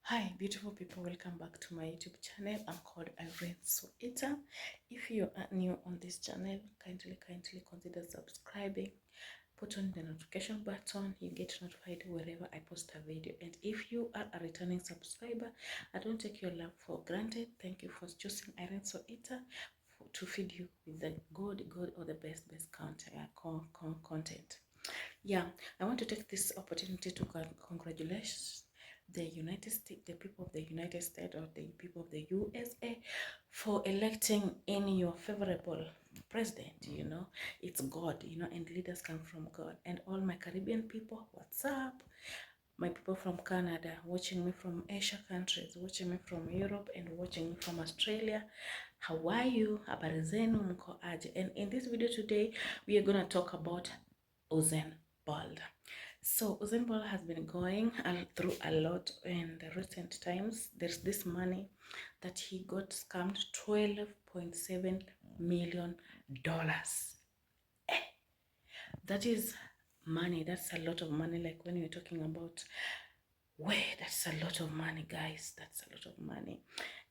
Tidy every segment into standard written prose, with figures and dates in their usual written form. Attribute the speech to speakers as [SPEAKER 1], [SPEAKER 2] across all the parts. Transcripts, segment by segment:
[SPEAKER 1] Hi beautiful people, welcome back to my YouTube channel. I'm called Irene Soita. If you are new on this channel, kindly consider subscribing, put on the notification button, you get notified wherever I post a video. And if you are a returning subscriber, I don't take your love for granted. Thank you for choosing Irene Soita to feed you with the good or the best content. Yeah, I want to take this opportunity to congratulate the United States, the people of the United States, or the people of the USA, for electing in your favorable president. You know, it's God, you know, and leaders come from God. And all my Caribbean people, what's up? My people from Canada, watching me from Asia countries, watching me from Europe, and watching me from Australia. How are you? Habari zenu, mko aje? And in this video today, we are going to talk about Usain Bolt. So Usain Bolt has been going through a lot in the recent times. There's this money that he got scammed, $12.7 million. That is money. That's a lot of money. Like when you're talking about, that's a lot of money, guys. That's a lot of money.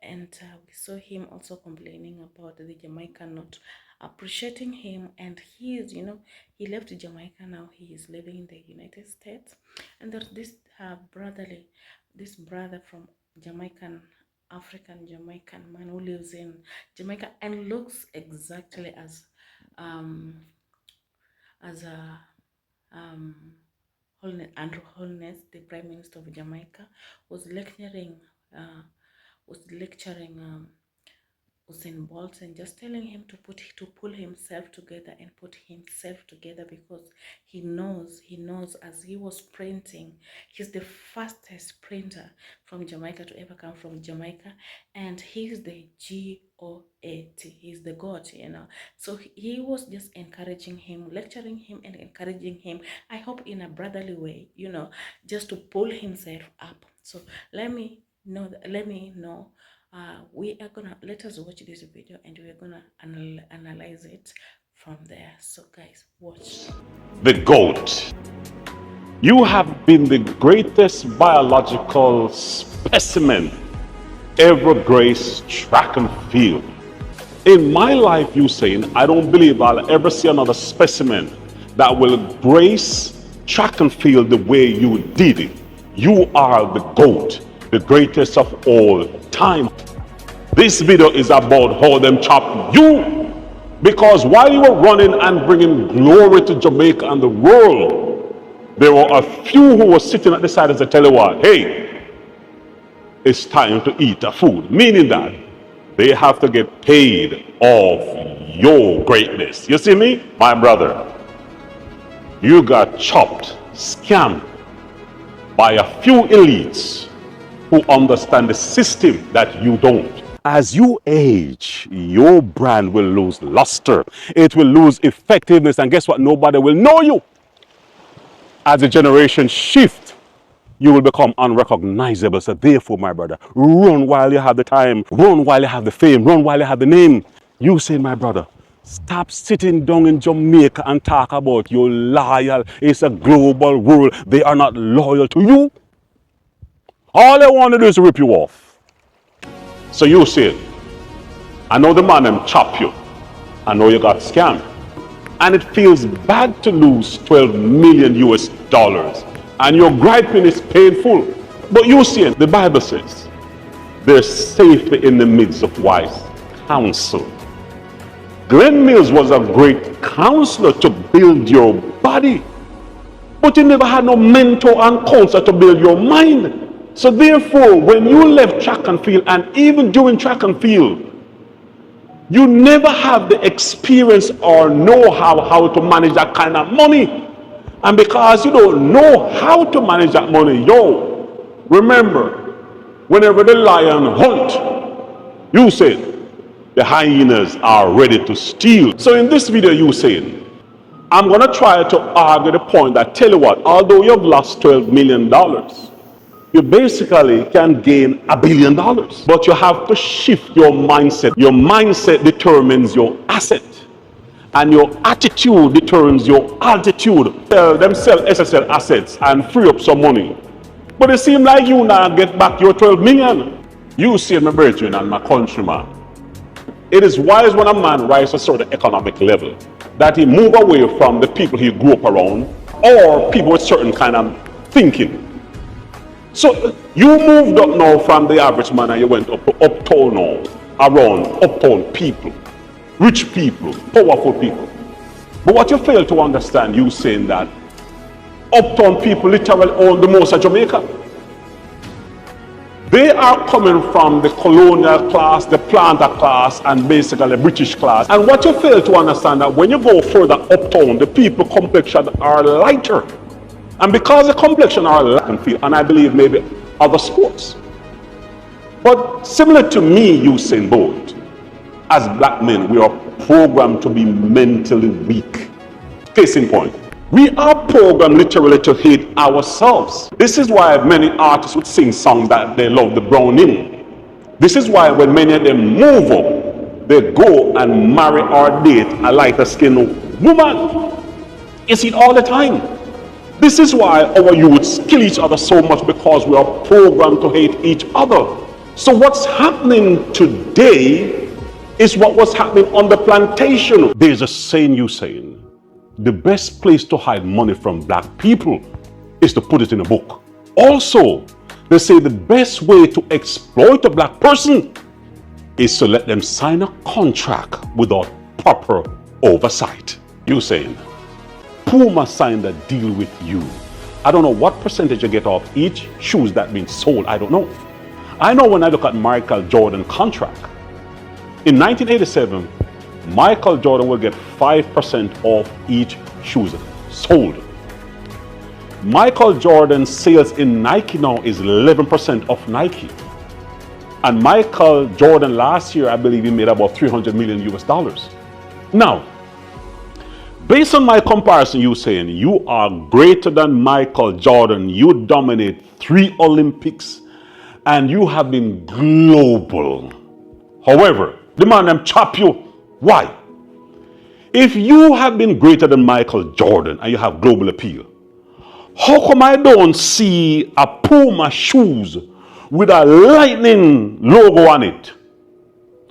[SPEAKER 1] And we saw him also complaining about the Jamaica not appreciating him, and he is, you know, he left Jamaica. Now he is living in the United States, and there's this brother from African Jamaican man who lives in Jamaica and looks exactly as Andrew HOLNESS, the Prime Minister of Jamaica, was lecturing Usain Bolt and just telling him to pull himself together and put himself together, because he knows as he was sprinting, he's the fastest sprinter from Jamaica to ever come from Jamaica, and he's the GOAT, he's the God, you know. So he was just encouraging him, lecturing him and encouraging him, I hope in a brotherly way, you know, just to pull himself up. So let me know let us watch this video and we're gonna analyze it from there. So guys, watch.
[SPEAKER 2] The GOAT. You have been the greatest biological specimen ever graced track and field. In my life, Usain, I don't believe I'll ever see another specimen that will grace track and field the way you did it. You are the GOAT, the greatest of all time. This video is about how them chop you, because while you were running and bringing glory to Jamaica and the world, there were a few who were sitting at the side and said, tell you what, hey, it's time to eat a food, meaning that they have to get paid off your greatness. You see me, my brother? You got chopped, scammed by a few elites who understand the system that you don't. As you age, your brand will lose luster. It will lose effectiveness. And guess what? Nobody will know you. As the generation shift, you will become unrecognizable. So therefore, my brother, run while you have the time. Run while you have the fame. Run while you have the name. You say, my brother, stop sitting down in Jamaica and talk about you're loyal. It's a global world. They are not loyal to you. All they want to do is rip you off. So you say, I know the man them chop you. I know you got scammed. And it feels bad to lose 12 million US dollars. And your griping is painful. But you see, the Bible says, there's safety in the midst of wise counsel. Glenn Mills was a great counselor to build your body. But he never had no mentor and counselor to build your mind. So therefore, when you left track and field, and even during track and field, you never have the experience or know how to manage that kind of money. And because you don't know how to manage that money, remember, whenever the lion hunt, you said, the hyenas are ready to steal. So in this video, you said, I'm going to try to argue the point that, tell you what, although you've lost $12 million, you basically can gain $1 billion. But you have to shift your mindset. Your mindset determines your asset. And your attitude determines your altitude. Tell them sell SSL assets and free up some money. But it seems like you now get back your 12 million. You see, my brethren and my countryman, it is wise when a man rises to a certain economic level that he move away from the people he grew up around or people with certain kind of thinking. So you moved up now from the average man and you went up to uptown now, around uptown people, rich people, powerful people. But what you fail to understand, you saying that uptown people literally own the most of Jamaica. They are coming from the colonial class, the planter class, and basically the British class. And what you fail to understand that when you go further uptown, the people complexion are lighter. And because the complexion are lighter, and I believe maybe other sports. But similar to me, Usain Bolt, as black men, we are programmed to be mentally weak. Case in point. We are programmed literally to hate ourselves. This is why many artists would sing songs that they love the brown in. This is why when many of them move up, they go and marry or date a lighter skinned woman. You see it all the time. This is why our youths kill each other so much, because we are programmed to hate each other. So what's happening today is what was happening on the plantation. There's a saying, you saying, the best place to hide money from black people is to put it in a book. Also, they say the best way to exploit a black person is to let them sign a contract without proper oversight. You saying, Puma signed a deal with you. I don't know what percentage you get off each shoes that been sold. I don't know. I know when I look at Michael Jordan contract, in 1987, Michael Jordan will get 5% off each shoes sold. Michael Jordan's sales in Nike now is 11% of Nike. And Michael Jordan last year, I believe he made about 300 million US dollars. Now, based on my comparison, you saying you are greater than Michael Jordan, you dominate 3 Olympics, and you have been global. However, the man them chop you. Why? If you have been greater than Michael Jordan and you have global appeal, how come I don't see a Puma shoes with a lightning logo on it,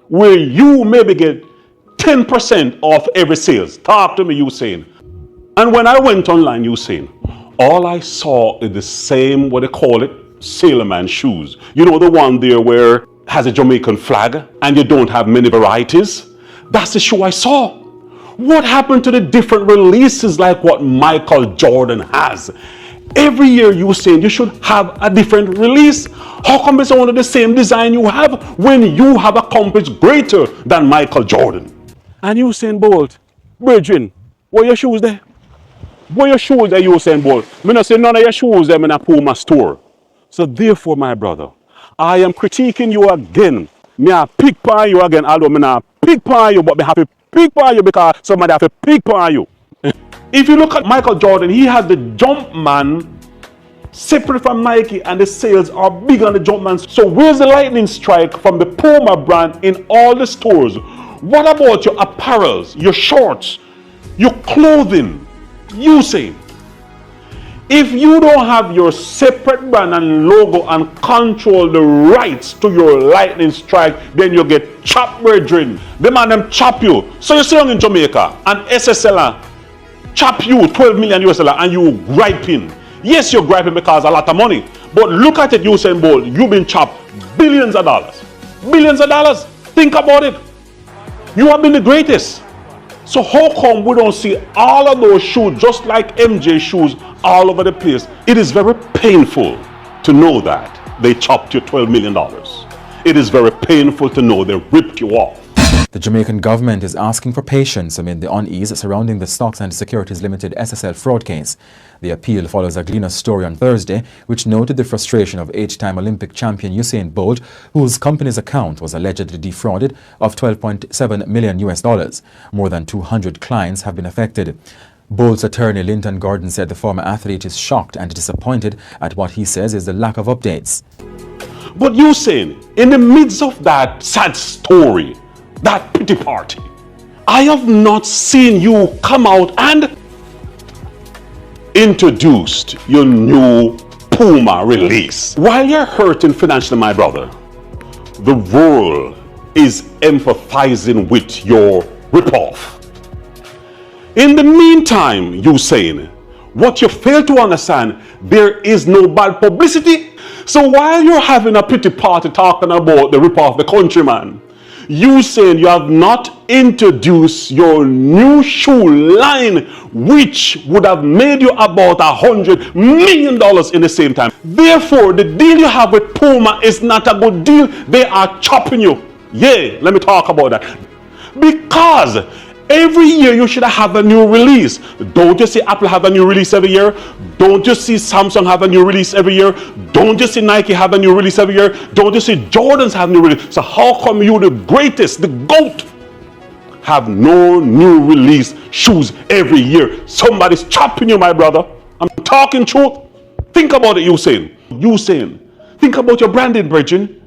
[SPEAKER 2] where you maybe get 10% off every sales? Talk to me, Usain. And when I went online, Usain, all I saw is the same, what they call it, sailorman shoes. You know, the one there where has a Jamaican flag and you don't have many varieties. That's the shoe I saw. What happened to the different releases like what Michael Jordan has? Every year you saying you should have a different release. How come it's only the same design you have when you have accomplished greater than Michael Jordan? And Usain Bolt, brethren, where your shoes there? Where your shoes there, Usain Bolt? Me not say none of your shoes them in a Puma store. So therefore, my brother, I am critiquing you again. Me a pick on you again, although me not pick on you, but me have to pick on you because somebody have to pick on you. If you look at Michael Jordan, he has the Jumpman separate from Nike, and the sales are big on the Jumpman. So where's the lightning strike from the Puma brand in all the stores? What about your apparels, your shorts, your clothing? You say, if you don't have your separate brand and logo and control the rights to your lightning strike, then you get chopped, brethren. The man them chop you. So you see in Jamaica, and SSL chop you 12 million US dollar and you griping. Yes, you're griping because a lot of money. But look at it, Usain Bolt. You've been chopped billions of dollars. Billions of dollars. Think about it. You have been the greatest. So how come we don't see all of those shoes, just like MJ shoes, all over the place? It is very painful to know that they chopped you $12 million. It is very painful to know they ripped you off.
[SPEAKER 3] The Jamaican government is asking for patience amid the unease surrounding the Stocks and Securities Limited SSL fraud case. The appeal follows a Gleaner story on Thursday, which noted the frustration of 8-time Olympic champion Usain Bolt, whose company's account was allegedly defrauded of $12.7 million US dollars. More than 200 clients have been affected. Bolt's attorney Linton Gordon said the former athlete is shocked and disappointed at what he says is the lack of updates.
[SPEAKER 2] But Usain, in the midst of that sad story, that pity party, I have not seen you come out and introduced your new Puma release. While you're hurting financially, my brother, the world is empathizing with your ripoff. In the meantime, Usain, what you fail to understand, there is no bad publicity. So while you're having a pity party talking about the ripoff of the countryman, Usain, you have not introduced your new shoe line, which would have made you about $100 million in the same time. Therefore, the deal you have with Puma is not a good deal. They are chopping you. Yeah, let me talk about that. Because every year you should have a new release. Don't you see Apple have a new release every year? Don't you see Samsung have a new release every year? Don't you see Nike have a new release every year? Don't you see Jordans have a new release? So how come you, the greatest, the GOAT, have no new release shoes every year? Somebody's chopping you, my brother. I'm talking truth. Think about it, Usain. Usain, think about your branding, Bridget.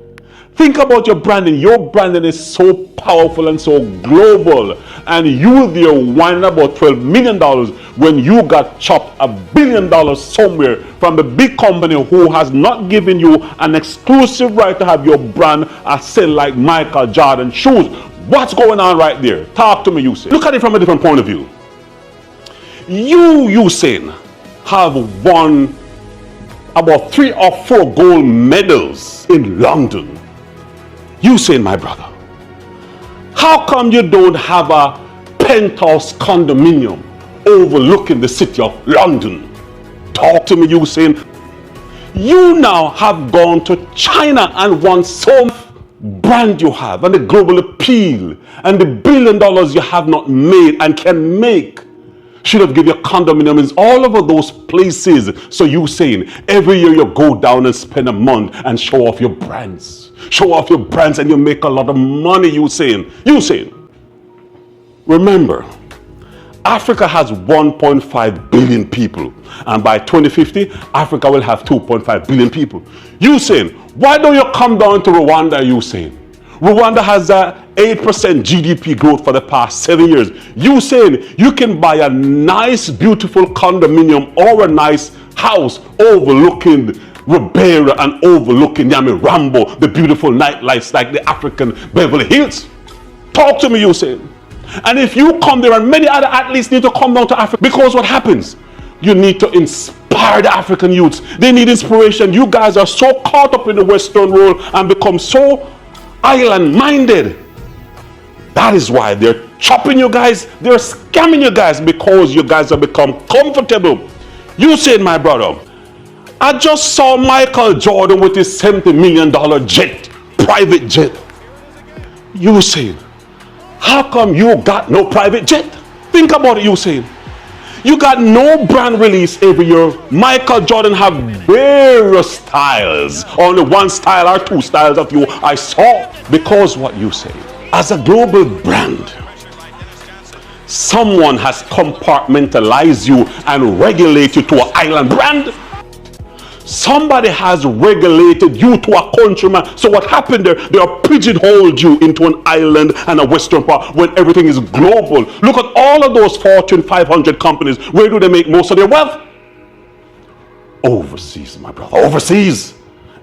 [SPEAKER 2] Think about your branding. Your branding is so powerful and so global. And you there whining about $12 million when you got chopped $1 billion somewhere from the big company who has not given you an exclusive right to have your brand sell like Michael Jordan shoes. What's going on right there? Talk to me, Usain. Look at it from a different point of view. You, Usain, have won about 3 or 4 gold medals in London. Usain, my brother, how come you don't have a penthouse condominium overlooking the city of London? Talk to me, Usain. You now have gone to China and won some brand you have and the global appeal and the $1 billion you have not made and can make. Should have given you condominiums all over those places. So Usain, every year you go down and spend a month and show off your brands. Show off your brands and you make a lot of money, Usain. Usain, remember, Africa has 1.5 billion people. And by 2050, Africa will have 2.5 billion people. Usain, why don't you come down to Rwanda, Usain? Rwanda has a 8% GDP growth for the past 7 years. Usain, you can buy a nice, beautiful condominium or a nice house overlooking Ribera and overlooking Nyamirambo, the beautiful nightlights like the African Beverly Hills. Talk to me, Usain. And if you come there, and many other athletes need to come down to Africa, because what happens? You need to inspire the African youths. They need inspiration. You guys are so caught up in the Western world and become so island-minded. That is why they're chopping you guys. They're scamming you guys because you guys have become comfortable. Usain, my brother, I just saw Michael Jordan with his $70 million jet, private jet. Usain, how come you got no private jet? Think about it, Usain. You got no brand release every year. Michael Jordan have various styles. Only one style or 2 styles of you I saw. Because what you say, as a global brand, someone has compartmentalized you and regulated you to an island brand. Somebody has regulated you to a countryman. So what happened there? They are pigeonholed you into an island and a Western part when everything is global. Look at all of those Fortune 500 companies. Where do they make most of their wealth? Overseas, my brother. Overseas.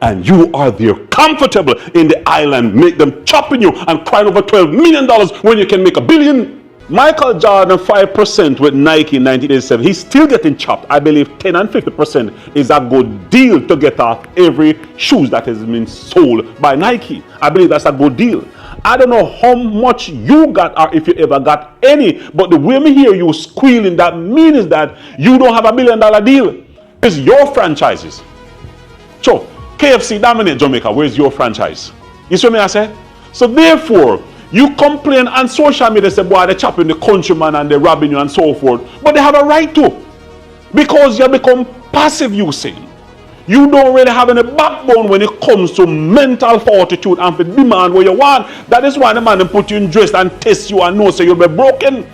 [SPEAKER 2] And you are there comfortable in the island. Make them chopping you and crying over $12 million when you can make $1 billion. Michael Jordan 5% with Nike in 1987. He's still getting chopped. I believe 10 and 50% is a good deal to get off every shoes that has been sold by Nike. I believe that's a good deal. I don't know how much you got or if you ever got any, but the way me hear you squealing, that means that you don't have $1 billion deal. It's your franchises. So KFC dominate Jamaica. Where's your franchise? You see what I say? So therefore, you complain on social media, say, boy, they're chopping the countryman and they're robbing you and so forth. But they have a right to. Because you become passive, Usain. You don't really have any backbone when it comes to mental fortitude and for demand what you want. That is why the man put you in dress and test you and know so you'll be broken.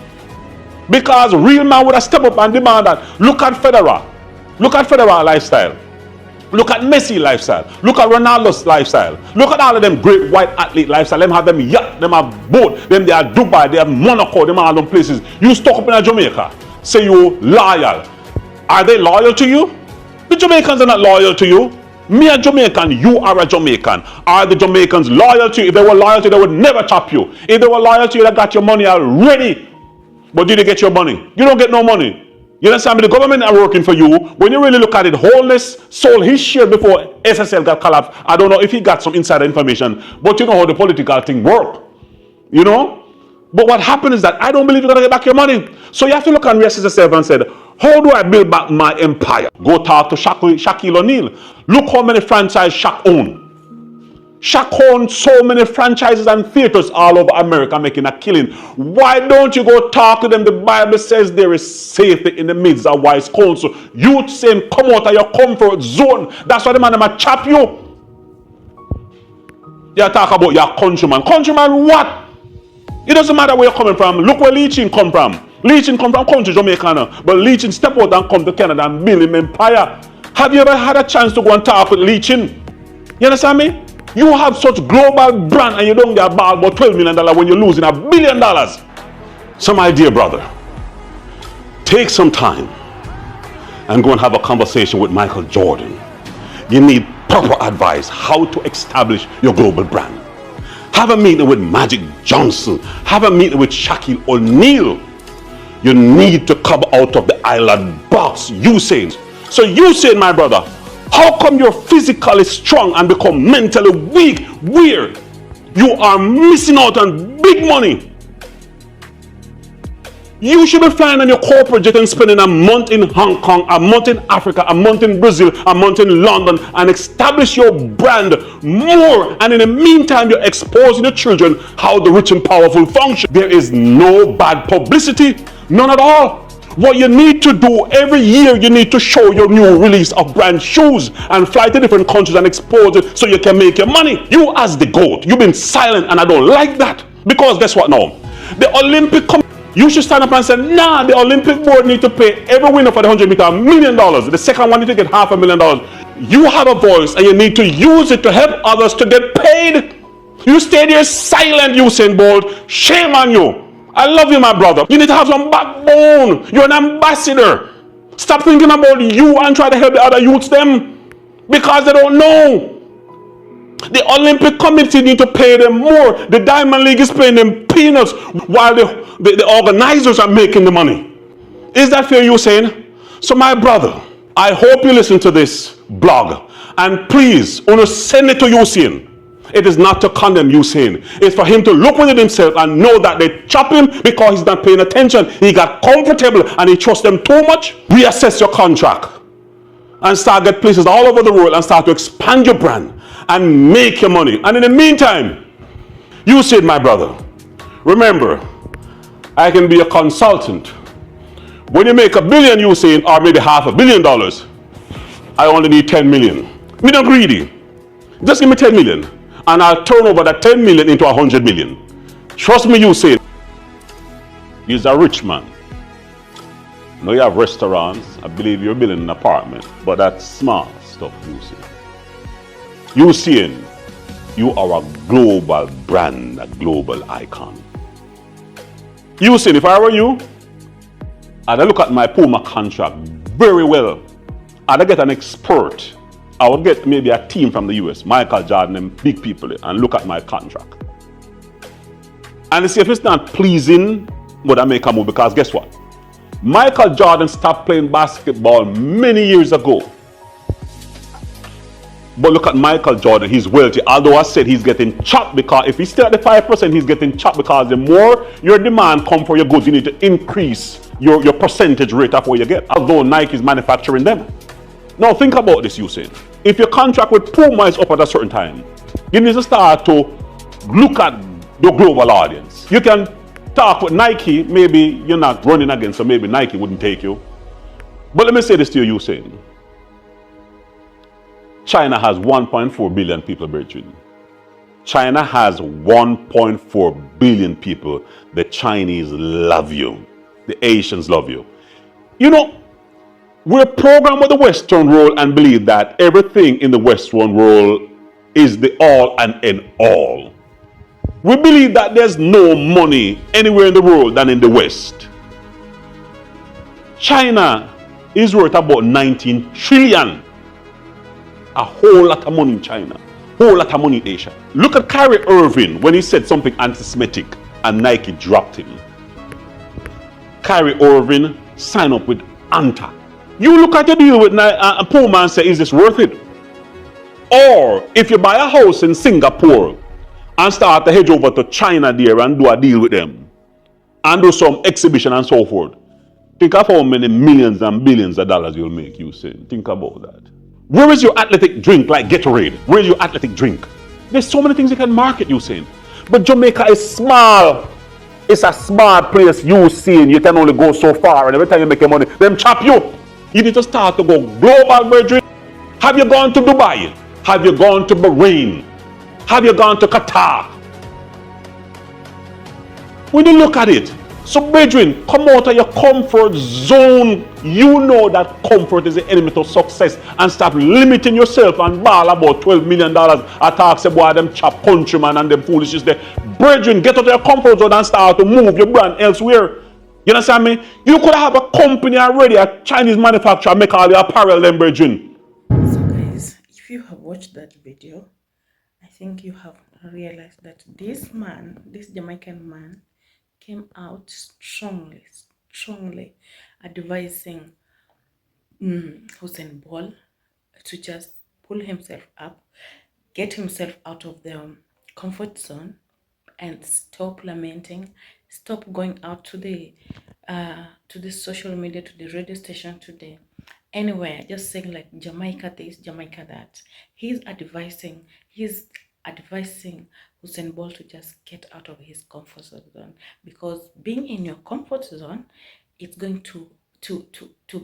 [SPEAKER 2] Because real man would have stepped up and demand that. Look at Federer. Look at Federer lifestyle. Look at Messi lifestyle. Look at Ronaldo's lifestyle. Look at all of them great white athlete lifestyle. Them have them yacht, them have boat, them they are Dubai, they have Monaco, them all them places. You stuck up in a Jamaica. Say you loyal. Are they loyal to you? The Jamaicans are not loyal to you. Me a Jamaican, you are a Jamaican. Are the Jamaicans loyal to you? If they were loyal to you, they would never chop you. If they were loyal to you, they got your money already. But did you get your money? You don't get no money. You understand me? The government are working for you. When you really look at it, Wholeness sold his share before SSL got collapsed. I don't know if he got some insider information, but you know how the political thing work. You know? But what happened is that I don't believe you're going to get back your money. So you have to look and reassess yourself and say, how do I build back my empire? Go talk to Shaquille O'Neal. Look how many franchises Shaq owned. Shaq owns so many franchises and theaters all over America making a killing. Why don't you go talk to them? The Bible says there is safety in the midst of wise counsel. You saying come out of your comfort zone. That's why the man might chop you. You talk about your countryman. Countryman what? It doesn't matter where you're coming from. Look where Leachin come from. Leachin come from country Jamaica. But Leachin step out and come to Canada and build him empire. Have you ever had a chance to go and talk with Leachin? You understand me? You have such global brand and you don't get a ball about $12 million when you're losing $1 billion. So my dear brother, take some time and go and have a conversation with Michael Jordan. You need proper advice how to establish your global brand. Have a meeting with Magic Johnson. Have a meeting with Shaquille O'Neal. You need to come out of the island box, Usain. So Usain, my brother, how come you're physically strong and become mentally weak? Weird. You are missing out on big money. You should be flying on your corporate jet and spending a month in Hong Kong, a month in Africa, a month in Brazil, a month in London, and establish your brand more. And in the meantime, you're exposing the children how the rich and powerful function. There is no bad publicity, none at all. What you need to do every year, you need to show your new release of brand shoes and fly to different countries and expose it so you can make your money. You as the GOAT, you've been silent, and I don't like that. Because guess what now? The Olympic you should stand up and say, nah, the Olympic board need to pay every winner for the 100 meter $1 million. The second one need to get $500,000. You have a voice and you need to use it to help others to get paid. You stay there silent, Usain Bolt. Shame on you. I love you, my brother. You need to have some backbone. You're an ambassador. Stop thinking about you and try to help the other youths them because they don't know. The Olympic Committee need to pay them more. The Diamond League is paying them peanuts while the organizers are making the money. Is that fair, Usain? So my brother, I hope you listen to this blog. And please, send it to Usain. It is not to condemn Usain. It's for him to look within himself and know that they chop him because he's not paying attention. He got comfortable and he trusts them too much. Reassess your contract and start get places all over the world and start to expand your brand and make your money. And in the meantime, Usain, my brother, remember, I can be a consultant. When you make $1 billion, Usain, or maybe $500 million, I only need 10 million. Me not greedy. Just give me 10 million. And I'll turn over that 10 million into 100 million. Trust me, Usain. He's a rich man. I know you have restaurants. I believe you're building an apartment. But that's small stuff, Usain. Usain, you are a global brand, a global icon. Usain, if I were you, I'd look at my Puma contract very well. I'd get an expert. I would get maybe a team from the US, Michael Jordan and big people, and look at my contract. And see if it's not pleasing, would I make a move? Because guess what? Michael Jordan stopped playing basketball many years ago. But look at Michael Jordan, he's wealthy. Although I said he's getting chopped because if he's still at the 5%, he's getting chopped because the more your demand come for your goods, you need to increase your percentage rate of what you get. Although Nike is manufacturing them. Now think about this, Usain. If your contract with Puma is up at a certain time, you need to start to look at your global audience. You can talk with Nike, maybe you're not running against, so maybe Nike wouldn't take you. But let me say this to you, Usain. China has 1.4 billion people, Bertrand. China has 1.4 billion people. The Chinese love you. The Asians love you. You know, we're programmed with the Western world and believe that everything in the Western world is the all and end all. We believe that there's no money anywhere in the world than in the West. China is worth about 19 trillion. A whole lot of money in China. Whole lot of money in Asia. Look at Kyrie Irving when he said something anti-Semitic and Nike dropped him. Kyrie Irving signed up with Anta. You look at the deal with Puma and say, is this worth it? Or if you buy a house in Singapore and start to hedge over to China there and do a deal with them and do some exhibition and so forth, think of how many millions and billions of dollars you'll make, Usain. Think about that. Where is your athletic drink like Gatorade? Where is your athletic drink? There's so many things you can market, Usain. But Jamaica is small. It's a small place, Usain. You can only go so far, and every time you make your money, them chop you. You need to start to go global, brethren. Have you gone to Dubai? Have you gone to Bahrain? Have you gone to Qatar? When you look at it, so brethren, come out of your comfort zone. You know that comfort is the enemy to success, and stop limiting yourself and ball about $12 million. Attacks about them chop countryman and them foolishness there. Brethren, get out of your comfort zone and start to move your brand elsewhere. You understand me? You could have a company already, a Chinese manufacturer, make all your apparel then, brethren.
[SPEAKER 1] So guys, if you have watched that video, I think you have realized that this man, this Jamaican man, came out strongly advising Usain Bolt to just pull himself up, get himself out of the comfort zone, and stop lamenting, stop going out to the social media, to the radio station, today, anywhere, just saying like Jamaica this, Jamaica that. He's advising Usain Bolt to just get out of his comfort zone, because being in your comfort zone, it's going to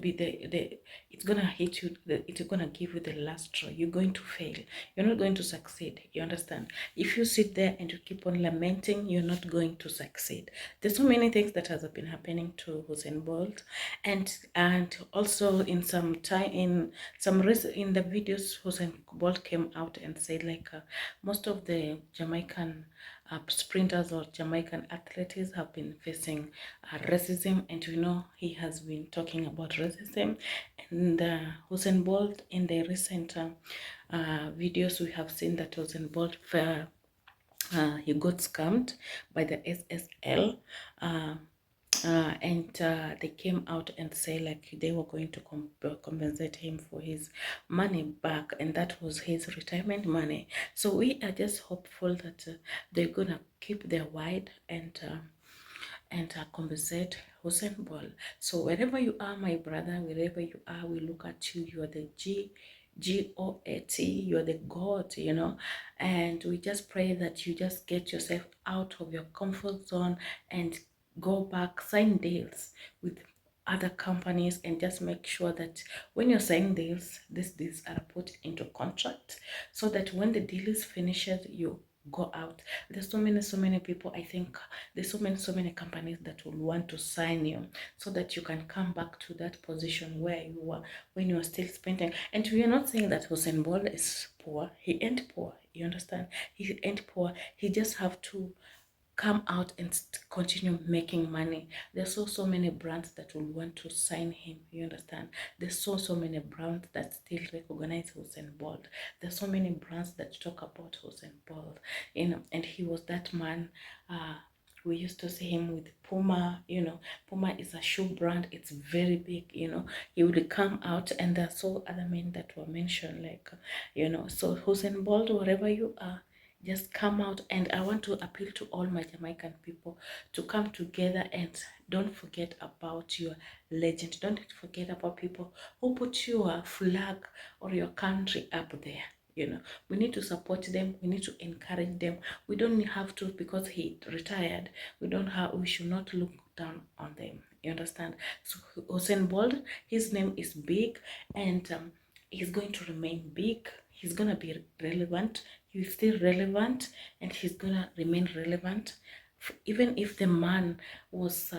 [SPEAKER 1] be the it's gonna hit you, it's gonna give you the last straw. You're going to fail, you're not going to succeed. You understand? If you sit there and you keep on lamenting, you're not going to succeed. There's so many things that has been happening to Usain Bolt, and also in some time, in the videos, Usain Bolt came out and said like most of the Jamaican sprinters or Jamaican athletes have been facing racism, and we know he has been talking about racism. And Usain Bolt, in the recent videos, we have seen that Usain Bolt he got scammed by the SSL. And they came out and say like they were going to compensate him for his money back, and that was his retirement money. So we are just hopeful that they're gonna keep their word and compensate Usain Bolt. So wherever you are, my brother, wherever you are, we look at you. You are the GOAT, you're the God, you know, and we just pray that you just get yourself out of your comfort zone and go back, sign deals with other companies, and just make sure that when you're signing deals, these deals are put into contract, so that when the deal is finished, you go out. There's so many people. I think there's so many companies that will want to sign you, so that you can come back to that position where you were when you were still spending. And we are not saying that Usain Bolt is poor. He ain't poor. You understand? He ain't poor. He just have to come out and continue making money. There's so many brands that will want to sign him. You understand? There's so many brands that still recognize Usain Bolt. There's so many brands that talk about Usain Bolt, you know. And he was that man. We used to see him with Puma. You know, Puma is a shoe brand. It's very big. You know, he would come out, and there's so other men that were mentioned, like, you know. So Usain Bolt, wherever you are, just come out. And I want to appeal to all my Jamaican people to come together and don't forget about your legend. Don't forget about people who put your flag or your country up there. You know, we need to support them. We need to encourage them. We don't have to, because he retired, we should not look down on them. You understand? So Usain Bolt, his name is big, and he's going to remain big. He's gonna be relevant. He's still relevant, and he's gonna remain relevant. Even if the man was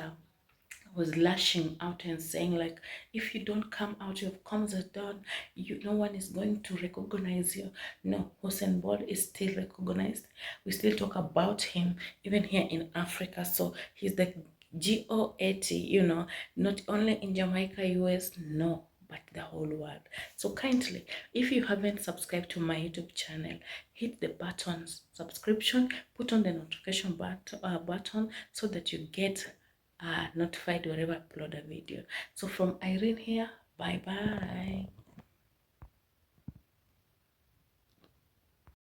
[SPEAKER 1] lashing out and saying like, if you don't come out of comfort zone, no one is going to recognize you. No, Usain Bolt is still recognized. We still talk about him even here in Africa. So he's the GOAT, you know, not only in Jamaica, US, no, but the whole world. So kindly, if you haven't subscribed to my YouTube channel, hit the button subscription, put on the notification button so that you get notified whenever I upload a video. So from Irene here, bye bye.